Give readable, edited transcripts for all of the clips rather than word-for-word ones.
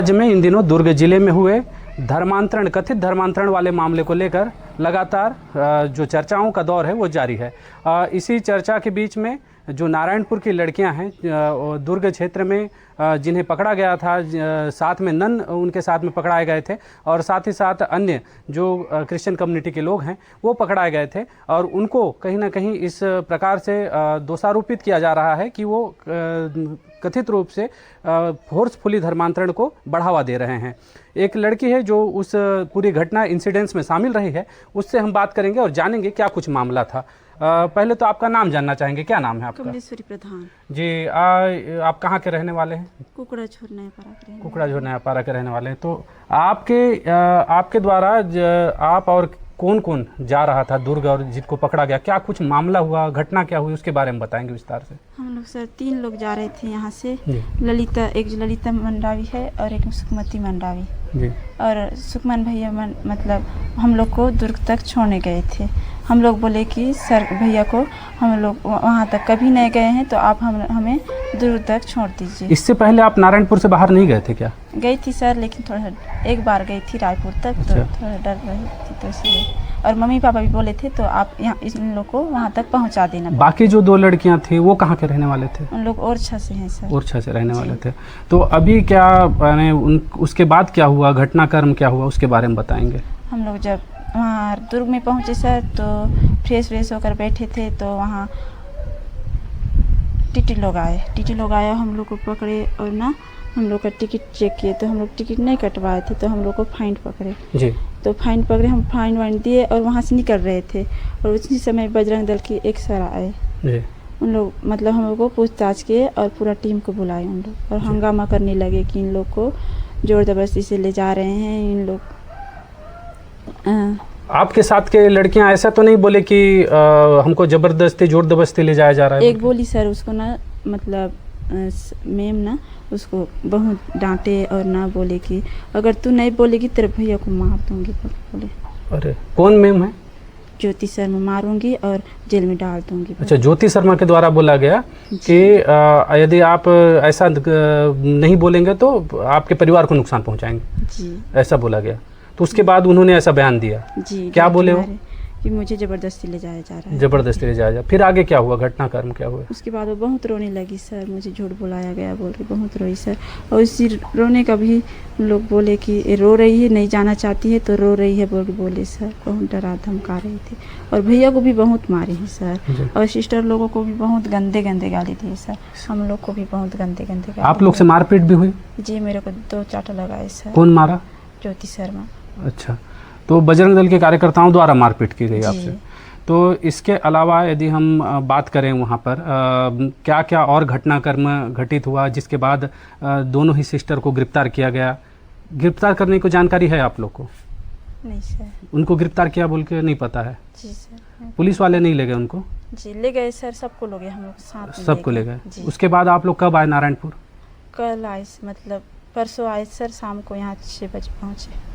राज्य में इन दिनों दुर्ग जिले में हुए कथित धर्मांतरण वाले मामले को लेकर लगातार जो चर्चाओं का दौर है वो जारी है। इसी चर्चा के बीच में जो नारायणपुर की लड़कियां हैं दुर्ग क्षेत्र में जिन्हें पकड़ा गया था, साथ में नन उनके साथ में पकड़ाए गए थे और साथ ही साथ अन्य जो क्रिश्चियन कम्युनिटी के लोग हैं वो पकड़ाए गए थे और उनको कहीं ना कहीं इस प्रकार से दोषारोपित किया जा रहा है कि वो कथित रूप से फोर्सफुली धर्मांतरण को बढ़ावा दे रहे हैं। एक लड़की है जो उस पूरी घटना इंसिडेंट्स में शामिल रही है, उससे हम बात करेंगे और जानेंगे क्या कुछ मामला था। पहले तो आपका नाम जानना चाहेंगे, क्या नाम है आपका? कमलेश्वरी प्रधान जी। आप कहाँ के रहने वाले हैं? कुकड़ाझोर नयापारा कुकड़ाझोर नयापारा के रहने वाले हैं। तो आपके द्वारा आप और कौन कौन जा रहा था दुर्ग और जिसको पकड़ा गया, क्या कुछ मामला हुआ, घटना क्या हुई, उसके बारे में बताएंगे विस्तार से। हम लोग सर 3 लोग जा रहे थे यहाँ से। ललिता मंडावी है और एक सुखमती मंडावी जी। और सुखमन भैया मतलब हम लोग को दुर्ग तक छोड़ने गए थे। हम लोग बोले कि सर भैया को हम लोग वहाँ तक कभी नहीं गए हैं तो आप हमें दुर्ग तक छोड़ दीजिए। इससे पहले आप नारायणपुर से बाहर नहीं गए थे क्या? गई थी सर, लेकिन थोड़ा एक बार गई थी रायपुर तक। अच्छा। तो थोड़ा डर रही थी तो इसलिए, और मम्मी पापा भी बोले थे तो आप यहाँ इन लोग को वहाँ तक पहुँचा देना। बाकी जो 2 लड़कियां थी वो कहाँ के रहने वाले थे? उन लोग ओरछा से हैं सर। ओरछा से रहने वाले थे। तो अभी क्या उसके बाद क्या हुआ, घटनाक्रम क्या हुआ, उसके बारे में बताएंगे। हम लोग जब वहाँ दुर्ग में पहुँचे सर तो फ्रेश होकर बैठे थे तो वहाँ टीटी लोग आए, हम लोग को पकड़े और ना हम लोग का टिकट चेक किए तो हम लोग टिकट नहीं कटवाए थे तो हम लोग को फाइन पकड़े जी। तो फाइन पकड़े, हम फाइन वाइन दिए और वहाँ से निकल रहे थे और उसी समय बजरंग दल की एक सर आए जी। उन लोग मतलब हम लोग को पूछताछ किए और पूरा टीम को बुलाए उन लोग और हंगामा करने लगे कि इन लोग को जोर जबरदस्ती से ले जा रहे हैं। इन लोग आपके साथ के लड़कियां ऐसा तो नहीं बोले कि हमको जबरदस्ती जोर जबरदस्ती ले जाया जा रहा है? एक बोली सर, उसको ना मतलब मैम ना उसको बहुत डांटे और ना बोले कि अगर तू नहीं बोलेगी तेरे भैया को मार दूंगी बोले। अरे कौन मैम है? ज्योति शर्मा, मारूंगी और जेल में डाल दूंगी। अच्छा, ज्योति शर्मा के द्वारा बोला गया कि यदि आप ऐसा नहीं बोलेंगे तो आपके परिवार को नुकसान पहुंचाएंगे जी, ऐसा बोला गया। तो उसके बाद उन्होंने ऐसा बयान दिया जी। क्या बोले वो? कि मुझे जबरदस्ती ले जाया जा रहा है। जबरदस्ती ले जाया जा। फिर आगे क्या हुआ, घटनाक्रम क्या हुआ? उसके बाद वो बहुत रोने लगी सर, मुझे झूठ बुलाया गया बोल के बहुत रोई सर। और इसी रोने का भी लोग बोले कि रो रही है, नहीं जाना चाहती है तो रो रही है बोल के बोले सर। बहुत डरा धमका रही थी और भैया को भी बहुत मारे हैं सर और सिस्टर लोगों को भी बहुत गंदे गाली दिए सर। हम लोग को भी बहुत गंदे गाली। आप लोग से मारपीट भी हुई? जी, मेरे को 2 चाटा लगाए सर। कौन मारा? ज्योति शर्मा। अच्छा, तो बजरंग दल के कार्यकर्ताओं द्वारा मारपीट की गई आपसे। तो इसके अलावा यदि हम बात करें वहाँ पर क्या क्या और घटनाक्रम घटित हुआ जिसके बाद दोनों ही सिस्टर को गिरफ्तार किया गया? गिरफ्तार करने को जानकारी है आप लोग को? नहीं सर। उनको गिरफ्तार किया बोल के नहीं पता है? जी सर। पुलिस वाले नहीं ले गए उनको? जी ले गए सर, सबको ले गए, हम लोग साथ में सबको ले गए। उसके बाद आप लोग कब आए नारायणपुर? कल आए, मतलब परसों आए सर, शाम को यहाँ 6 बजे पहुँचे।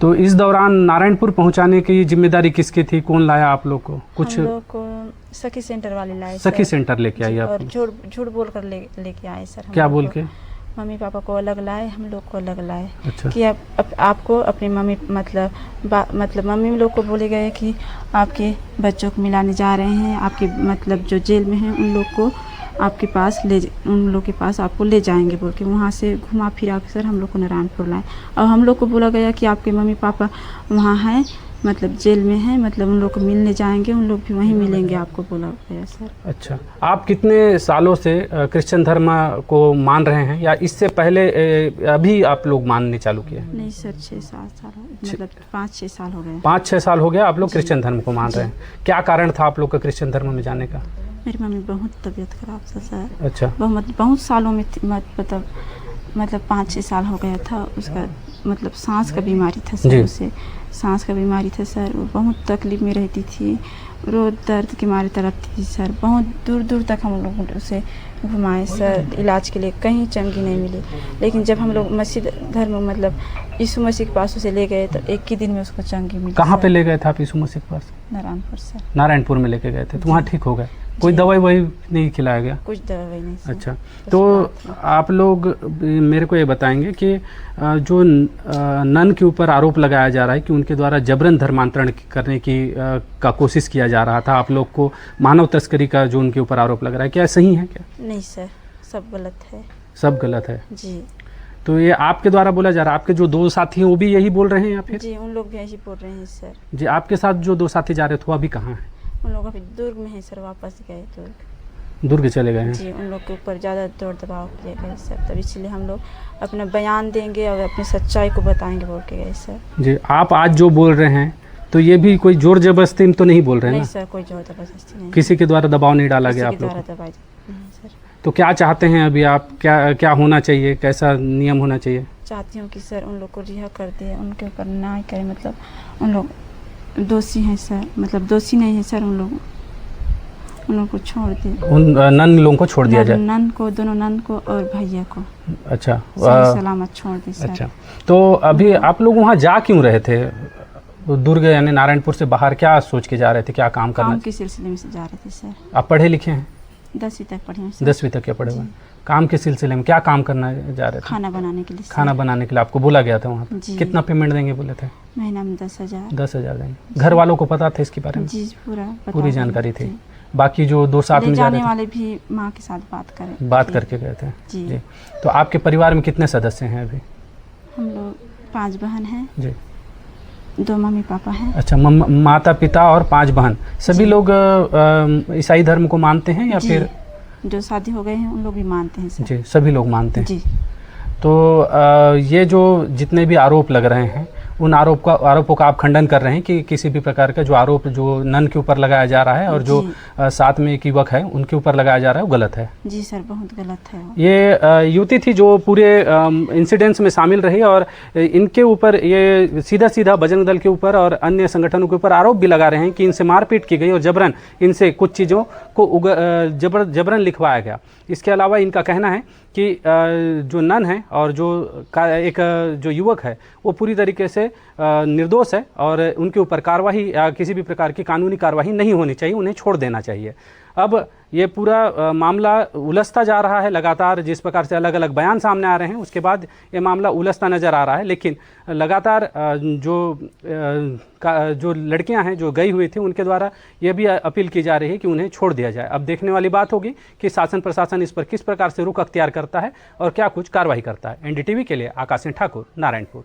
तो इस दौरान नारायणपुर पहुंचाने की जिम्मेदारी किसकी थी? कौन लाया आप लोग को? कुछ हम लोग को सखी सेंटर वाले लाए। सखी सेंटर लेके आई आप? और झूठ बोल कर लेके आए सर। क्या बोल के? मम्मी पापा को अलग लाए, हम लोग को अलग लाए। अच्छा। कि आपको अपनी मम्मी मतलब मम्मी लोग को बोले गए कि आपके बच्चों को मिलाने जा रहे हैं, आपके मतलब जो जेल में हैं उन लोग को आपके पास उन लोग के पास आपको ले जाएंगे बोल के वहाँ से घुमा फिरा के सर हम लोग को नारायणपुर लाए। और हम लोग को बोला गया कि आपके मम्मी पापा वहाँ हैं, मतलब जेल में हैं, मतलब उन लोग को मिलने जाएंगे, उन लोग भी वहीं मिलेंगे आपको बोला गया सर। अच्छा, आप कितने सालों से क्रिश्चियन धर्म को मान रहे हैं या इससे पहले अभी आप लोग मानने चालू किए? नहीं सर, 6-7 साल, मतलब 5-6 साल हो गए। 5-6 साल हो गया आप लोग क्रिश्चियन धर्म को मान रहे हैं। क्या कारण था आप लोग का क्रिश्चियन धर्म में जाने का? मेरी मम्मी बहुत तबीयत खराब था सर। अच्छा। बहुत सालों में मतलब 5-6 साल हो गया था। उसका मतलब सांस का बीमारी था सर, उसे सांस का बीमारी था सर। वो बहुत तकलीफ में रहती थी, रोज दर्द के मारे तड़पती थी सर। बहुत दूर दूर तक हम लोग उसे घुमाए सर इलाज के लिए, कहीं चंगी नहीं मिली। लेकिन जब हम लोग मसीह धर्म मतलब यीशु मसीह के पास उसे ले गए तो 1 ही दिन में उसको चंगी मिली। कहाँ पे ले गए थे आप यीशु मसीह के पास? नारायणपुर सर। नारायणपुर में लेके गए थे तो वहाँ ठीक हो गए? कोई दवाई वही नहीं खिलाया गया? कुछ दवाई नहीं सर। अच्छा, तो आप लोग मेरे को ये बताएंगे कि जो नन के ऊपर आरोप लगाया जा रहा है कि उनके द्वारा जबरन धर्मांतरण करने की का कोशिश किया जा रहा था, आप लोग को मानव तस्करी का जो उनके ऊपर आरोप लग रहा है, क्या सही है क्या? नहीं सर, सब गलत है। सब गलत है जी। तो ये आपके द्वारा बोला जा रहा है, आपके जो 2 साथी हैं वो भी यही बोल रहे हैं या फिर? जी, उन लोग भी यही बोल रहे हैं सर। जी, आपके साथ जो 2 साथी जा रहे थे वो अभी कहाँ हैं? उन लोग अभी दुर्ग में है सर, वापस गए दुर्ग चले गए हैं? जी, उन लोग के ऊपर ज़्यादा दौड़ दबाव किए गए सर, तब इसलिए हम लोग अपना बयान देंगे और अपनी सच्चाई को बताएंगे बोल के गए सर। जी, आप आज जो बोल रहे हैं तो ये भी कोई जोर जबरदस्ती तो नहीं बोल रहे हैं नहीं ना? सर, कोई जोर जबरदस्ती नहीं, किसी के द्वारा दबाव नहीं डाला गया आप लोग को? दबाई नहीं सर। तो क्या चाहते हैं अभी आप, क्या होना चाहिए, कैसा नियम होना चाहिए? चाहती हूँ कि सर उन लोग को रिहा कर दिए, उनके ऊपर न्याय करें, मतलब उन लोग दोषी हैं सर, मतलब दोषी नहीं है सर, उन लोगों को छोड़ दे, उन नन लोगों को छोड़ दिया जाए? नन को, दोनों नन को और भैया को अच्छा, सही सलामत छोड़ दे सर। अच्छा, तो अभी आप लोग वहाँ जा क्यों रहे थे दुर्ग यानी नारायणपुर से बाहर? क्या सोच के जा रहे थे, क्या काम करना? काम के सिलसिले में से जा रहे थे सर। आप पढ़े लिखे हैं? 10वीं तक पढ़े हैं सर। 10वीं तक क्या पढ़े हुए हैं? काम के सिलसिले में क्या काम करना जा रहे थे? खाना बनाने के लिए सर। खाना बनाने के लिए आपको बोला गया था वहाँ पे? जी। कितना पेमेंट देंगे बोले थे? महीना में 10,000। 10,000 देंगे। घर वालों को पता था इसके बारे में? जी, पूरी जानकारी थी। बाकी जो 2 साथ में जा रहे जाने थे वाले भी माँ के साथ बात करके गए थे? जी। तो आपके परिवार में कितने सदस्य हैं अभी? हम लोग 5 बहन हैं जी। 2 मम्मी पापा हैं। अच्छा, माता पिता और 5 बहन, सभी लोग ईसाई धर्म को मानते हैं या फिर? जो शादी हो गए हैं उन लोग भी मानते हैं सर। जी, सभी लोग मानते हैं। जी। तो ये जो जितने भी आरोप लग रहे हैं उन आरोपों का आप खंडन कर रहे हैं कि किसी भी प्रकार का जो आरोप जो नन के ऊपर लगाया जा रहा है और जो साथ में एक युवक है उनके ऊपर लगाया जा रहा है वो गलत है? जी सर, बहुत गलत है वो। ये युवती थी जो पूरे इंसिडेंट्स में शामिल रही और इनके ऊपर ये सीधा बजरंग दल के ऊपर और अन्य संगठनों के ऊपर आरोप भी लगा रहे हैं कि इनसे मारपीट की गई और जबरन इनसे कुछ चीज़ों को जबरन लिखवाया गया। इसके अलावा इनका कहना है कि जो नन है और एक जो युवक है वो पूरी तरीके से निर्दोष है और उनके ऊपर कार्रवाई या किसी भी प्रकार की कानूनी कार्रवाई नहीं होनी चाहिए, उन्हें छोड़ देना चाहिए। अब ये पूरा मामला उलझता जा रहा है लगातार, जिस प्रकार से अलग अलग बयान सामने आ रहे हैं उसके बाद ये मामला उलझता नज़र आ रहा है। लेकिन लगातार जो लड़कियां हैं जो गई हुई थी उनके द्वारा ये भी अपील की जा रही है कि उन्हें छोड़ दिया जाए। अब देखने वाली बात होगी कि शासन प्रशासन इस पर किस प्रकार से रुख अख्तियार करता है और क्या कुछ कार्रवाई करता है। NDTV के लिए आकाश सिंह ठाकुर, नारायणपुर।